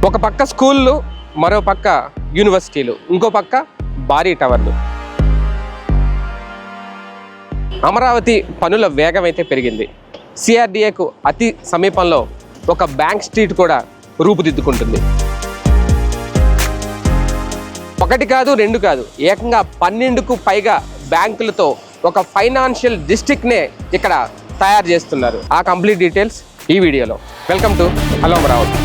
ఒక పక్క స్కూళ్ళు, మరో పక్క యూనివర్సిటీలు, ఇంకో పక్క భారీ టవర్లు. అమరావతి పనుల వేగం అయితే పెరిగింది. సిఆర్డిఏకు అతి సమీపంలో ఒక బ్యాంక్ స్ట్రీట్ కూడా రూపుదిద్దుకుంటుంది. ఒకటి కాదు, రెండు కాదు, ఏకంగా 12కు పైగా బ్యాంకులతో ఒక ఫైనాన్షియల్ డిస్ట్రిక్ట్నే ఇక్కడ తయారు చేస్తున్నారు. ఆ కంప్లీట్ డీటెయిల్స్ ఈ వీడియోలో. Welcome to hello Amaravati.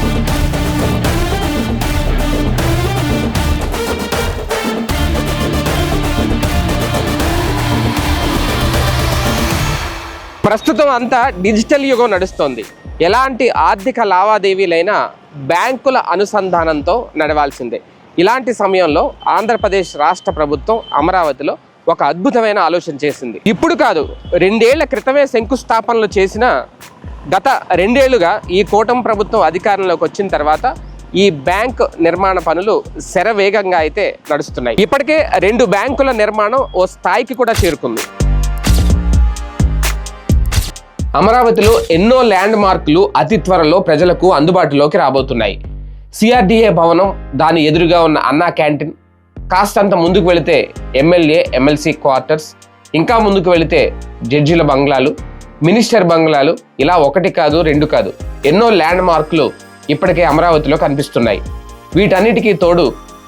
ప్రస్తుతం అంతా డిజిటల్ యుగం నడుస్తోంది. ఎలాంటి ఆర్థిక లావాదేవీలైనా బ్యాంకుల అనుసంధానంతో నడవాల్సిందే. ఇలాంటి సమయంలో ఆంధ్రప్రదేశ్ రాష్ట్ర ప్రభుత్వం అమరావతిలో ఒక అద్భుతమైన ఆలోచన చేసింది. ఇప్పుడు కాదు, 2 ఏళ్ల క్రితమే శంకుస్థాపనలు చేసిన గత 2 ఏళ్లుగా ఈ కూటమి ప్రభుత్వం అధికారంలోకి వచ్చిన తర్వాత ఈ బ్యాంక్ నిర్మాణ పనులు శరవేగంగా అయితే నడుస్తున్నాయి. ఇప్పటికే 2 బ్యాంకుల నిర్మాణం ఓ స్థాయికి కూడా చేరుకుంది. అమరావతిలో ఎన్నో ల్యాండ్ మార్కులు అతి త్వరలో ప్రజలకు అందుబాటులోకి రాబోతున్నాయి. సిఆర్డిఏ భవనం, దాని ఎదురుగా ఉన్న అన్నా క్యాంటీన్, కాస్తంత ముందుకు వెళితే ఎమ్మెల్యే ఎమ్మెల్సీ క్వార్టర్స్, ఇంకా ముందుకు వెళితే జడ్జిల బంగ్లాలు, మినిస్టర్ బంగ్లాలు, ఇలా 1 కాదు 2 కాదు, ఎన్నో ల్యాండ్ మార్కులు ఇప్పటికే అమరావతిలో కనిపిస్తున్నాయి. వీటన్నిటికీ తోడు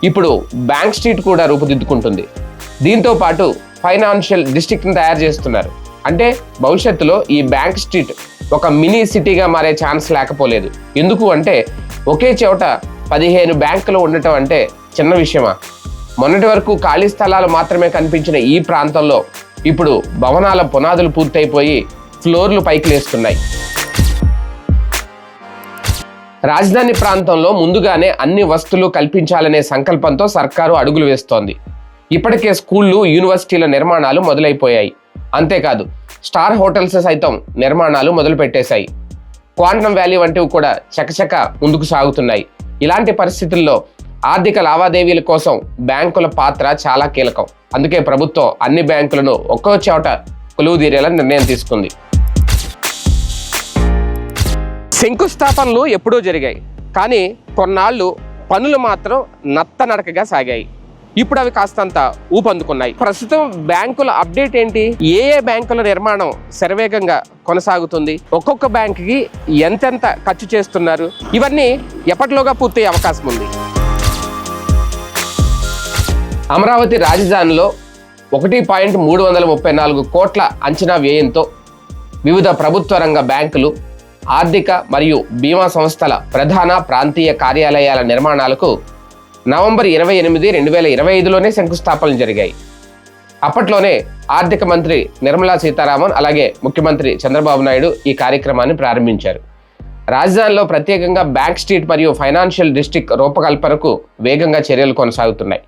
ఇప్పుడు బ్యాంక్ స్ట్రీట్ కూడా రూపుదిద్దుకుంటుంది. దీంతో పాటు ఫైనాన్షియల్ డిస్ట్రిక్ట్ని తయారు చేస్తున్నారు. అంటే భవిష్యత్తులో ఈ బ్యాంక్ స్ట్రీట్ ఒక మినీ సిటీగా మారే ఛాన్స్ లేకపోలేదు. ఎందుకు అంటే ఒకే చోట 15 బ్యాంకులు ఉండటం అంటే చిన్న విషయమా? మొన్నటి వరకు ఖాళీ స్థలాలు మాత్రమే కనిపించిన ఈ ప్రాంతంలో ఇప్పుడు భవనాల పునాదులు పూర్తయిపోయి ఫ్లోర్లు పైకి లేస్తున్నాయి. రాజధాని ప్రాంతంలో ముందుగానే అన్ని వసతులు కల్పించాలనే సంకల్పంతో సర్కారు అడుగులు వేస్తోంది. ఇప్పటికే స్కూళ్ళు, యూనివర్సిటీల నిర్మాణాలు మొదలైపోయాయి. అంతేకాదు, స్టార్ హోటల్స్ సైతం నిర్మాణాలు మొదలు పెట్టేశాయి. క్వాంటమ్ వ్యాలీ వంటివి కూడా చకచక ముందుకు సాగుతున్నాయి. ఇలాంటి పరిస్థితుల్లో ఆర్థిక లావాదేవీల కోసం బ్యాంకుల పాత్ర చాలా కీలకం. అందుకే ప్రభుత్వం అన్ని బ్యాంకులను ఒక్కో చోట కొలువుదీరేలా నిర్ణయం తీసుకుంది. శంకుస్థాపనలు ఎప్పుడూ జరిగాయి, కానీ కొన్నాళ్ళు పనులు మాత్రం నత్తనడకగా సాగాయి. ఇప్పుడు అవి కాస్తంత ఊపందుకున్నాయి. ప్రస్తుతం బ్యాంకుల అప్డేట్ ఏంటి? ఏ బ్యాంకుల నిర్మాణం శరవేగంగా కొనసాగుతుంది, ఒక్కొక్క బ్యాంకుకి ఎంతెంత ఖర్చు చేస్తున్నారు, ఇవన్నీ ఎప్పటిలోగా పూర్తయ్యే అవకాశం ఉంది. అమరావతి రాజధానిలో 1.334 కోట్ల అంచనా వ్యయంతో వివిధ ప్రభుత్వ రంగ బ్యాంకులు, ఆర్థిక మరియు బీమా సంస్థల ప్రధాన ప్రాంతీయ కార్యాలయాల నిర్మాణాలకు నవంబర్ 28, 2025లోనే శంకుస్థాపనలు జరిగాయి. అప్పట్లోనే ఆర్థిక మంత్రి నిర్మలా సీతారామన్, అలాగే ముఖ్యమంత్రి చంద్రబాబు నాయుడు ఈ కార్యక్రమాన్ని ప్రారంభించారు. రాజధానిలో ప్రత్యేకంగా బ్యాంక్ స్ట్రీట్ మరియు ఫైనాన్షియల్ డిస్ట్రిక్ట్ రూపకల్పనకు వేగంగా చర్యలు కొనసాగుతున్నాయి.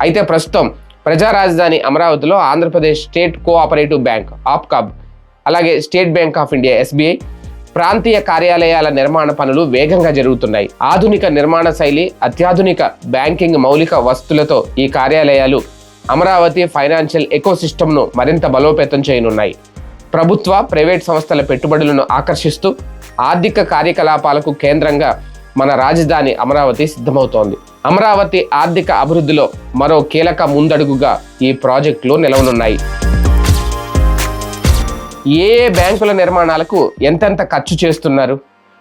అయితే ప్రస్తుతం ప్రజా రాజధాని అమరావతిలో Andhra Pradesh state cooperative bank APCOB, అలాగే state bank of India SBI ప్రాంతీయ కార్యాలయాల నిర్మాణ పనులు వేగంగా జరుగుతున్నాయి. ఆధునిక నిర్మాణ శైలి, అత్యాధునిక బ్యాంకింగ్ మౌలిక వసతులతో ఈ కార్యాలయాలు అమరావతి ఫైనాన్షియల్ ఎకోసిస్టమ్ను మరింత బలోపేతం చేయనున్నాయి. ప్రభుత్వ, ప్రైవేట్ సంస్థల పెట్టుబడులను ఆకర్షిస్తూ ఆర్థిక కార్యకలాపాలకు కేంద్రంగా మన రాజధాని అమరావతి సిద్ధమవుతోంది. అమరావతి ఆర్థిక అభివృద్ధిలో మరో కీలక ముందడుగుగా ఈ ప్రాజెక్టులు నిలవనున్నాయి. ఏ బ్యాంకుల నిర్మాణాలకు ఎంతెంత ఖర్చు చేస్తున్నారు,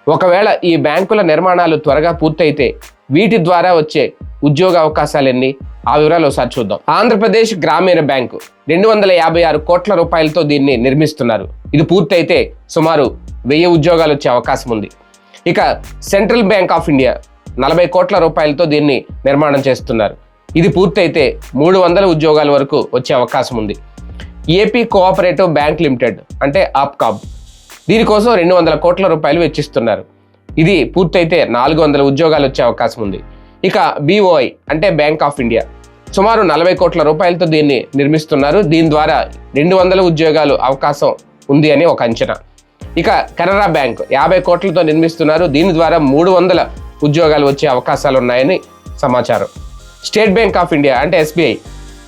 ఒకవేళ ఈ బ్యాంకుల నిర్మాణాలు త్వరగా పూర్తయితే వీటి ద్వారా వచ్చే ఉద్యోగ అవకాశాలు ఎన్ని, ఆ వివరాలు ఒకసారి చూద్దాం. ఆంధ్రప్రదేశ్ గ్రామీణ బ్యాంకు 256 కోట్ల రూపాయలతో దీన్ని నిర్మిస్తున్నారు. ఇది పూర్తయితే సుమారు 1000 ఉద్యోగాలు వచ్చే అవకాశం ఉంది. ఇక సెంట్రల్ బ్యాంక్ ఆఫ్ ఇండియా 40 కోట్ల రూపాయలతో దీన్ని నిర్మాణం చేస్తున్నారు. ఇది పూర్తయితే 300 ఉద్యోగాల వరకు వచ్చే అవకాశం ఉంది. ఏపీ కోఆపరేటివ్ బ్యాంక్ లిమిటెడ్ అంటే ఆప్కాబ్, దీనికోసం 200 కోట్ల రూపాయలు వెచ్చిస్తున్నారు. ఇది పూర్తయితే 400 ఉద్యోగాలు వచ్చే అవకాశం ఉంది. ఇక BOI అంటే బ్యాంక్ ఆఫ్ ఇండియా సుమారు 40 కోట్ల రూపాయలతో దీన్ని నిర్మిస్తున్నారు. దీని ద్వారా 200 ఉద్యోగాలు అవకాశం ఉంది అని ఒక అంచనా. ఇక కెనరా బ్యాంక్ 50 కోట్లతో నిర్మిస్తున్నారు. దీని ద్వారా 300 ఉద్యోగాలు వచ్చే అవకాశాలు ఉన్నాయని సమాచారం. స్టేట్ బ్యాంక్ ఆఫ్ ఇండియా అంటే SBI,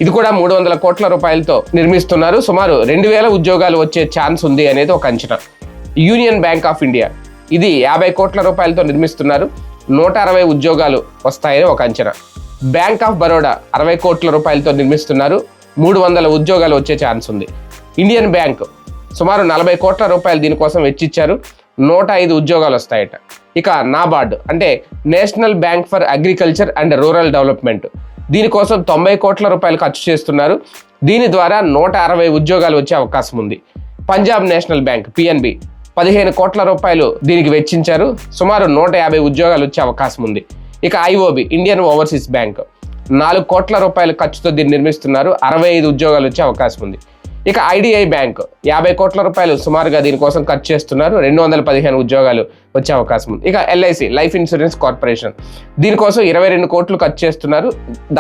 ఇది కూడా 300 కోట్ల రూపాయలతో నిర్మిస్తున్నారు. సుమారు 2000 ఉద్యోగాలు వచ్చే ఛాన్స్ ఉంది అనేది ఒక అంచనా. యూనియన్ బ్యాంక్ ఆఫ్ ఇండియా ఇది 50 కోట్ల రూపాయలతో నిర్మిస్తున్నారు. 160 ఉద్యోగాలు వస్తాయని ఒక అంచనా. బ్యాంక్ ఆఫ్ బరోడా 60 కోట్ల రూపాయలతో నిర్మిస్తున్నారు, 300 ఉద్యోగాలు వచ్చే ఛాన్స్ ఉంది. ఇండియన్ బ్యాంక్ సుమారు 40 కోట్ల రూపాయలు దీనికోసం వెచ్చిచ్చారు, 105 ఉద్యోగాలు వస్తాయట. ఇక నాబార్డ్ అంటే national bank for agriculture and rural development, దీనికోసం 90 కోట్ల రూపాయలు ఖర్చు చేస్తున్నారు, దీని ద్వారా 160 ఉద్యోగాలు వచ్చే అవకాశం ఉంది. పంజాబ్ నేషనల్ బ్యాంక్ పిఎన్బి 15 కోట్ల రూపాయలు దీనికి వెచ్చించారు, సుమారు 150 ఉద్యోగాలు వచ్చే అవకాశం ఉంది. ఇక ఐఓబి ఇండియన్ ఓవర్సీస్ బ్యాంక్ 4 కోట్ల రూపాయల ఖర్చుతో దీన్ని నిర్మిస్తున్నారు, 65 ఉద్యోగాలు వచ్చే అవకాశం ఉంది. ఇక ఐడిఐ బ్యాంక్ 50 కోట్ల రూపాయలు సుమారుగా దీనికోసం ఖర్చు చేస్తున్నారు, 215 ఉద్యోగాలు వచ్చే అవకాశం ఉంది. ఇక ఎల్ఐసి లైఫ్ ఇన్సూరెన్స్ కార్పొరేషన్ దీనికోసం 22 కోట్లు ఖర్చు చేస్తున్నారు,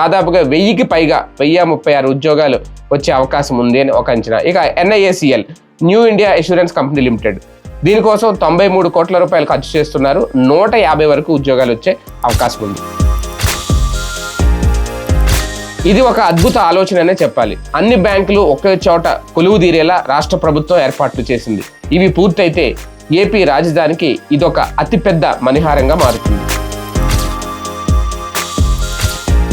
దాదాపుగా 1000కి పైగా 1036 ఉద్యోగాలు వచ్చే అవకాశం ఉంది అని ఒక అంచనా. ఇక NIACL new India insurance company limited దీనికోసం 93 కోట్ల రూపాయలు ఖర్చు చేస్తున్నారు, 150 వరకు ఉద్యోగాలు వచ్చే అవకాశం ఉంది. ఇది ఒక అద్భుత ఆలోచన అనే చెప్పాలి. అన్ని బ్యాంకులు ఒకే చోట కొలువు తీరేలా రాష్ట్ర ప్రభుత్వం ఏర్పాట్లు చేసింది. ఇవి పూర్తయితే ఏపీ రాజధానికి ఇదొక అతిపెద్ద మణిహారంగా మారుతుంది.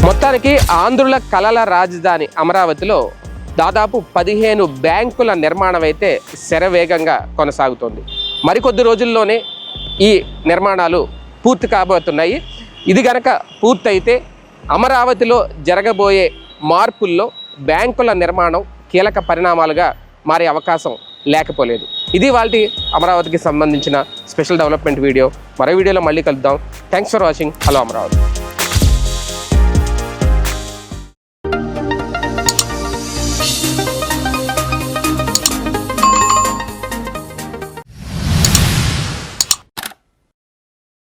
మొత్తానికి ఆంధ్రుల కలల రాజధాని అమరావతిలో దాదాపు 15 బ్యాంకుల నిర్మాణం అయితే శరవేగంగా కొనసాగుతోంది. మరికొద్ది రోజుల్లోనే ఈ నిర్మాణాలు పూర్తి కాబోతున్నాయి. ఇది గనక పూర్తయితే అమరావతిలో జరగబోయే మార్పుల్లో బ్యాంకుల నిర్మాణం కీలక పరిణామాలుగా మారే అవకాశం లేకపోలేదు. ఇది వాల్టి అమరావతికి సంబంధించిన స్పెషల్ డెవలప్మెంట్ వీడియో. మరో వీడియోలో మళ్ళీ కలుద్దాం. Thanks for watching. Hello Amaravati.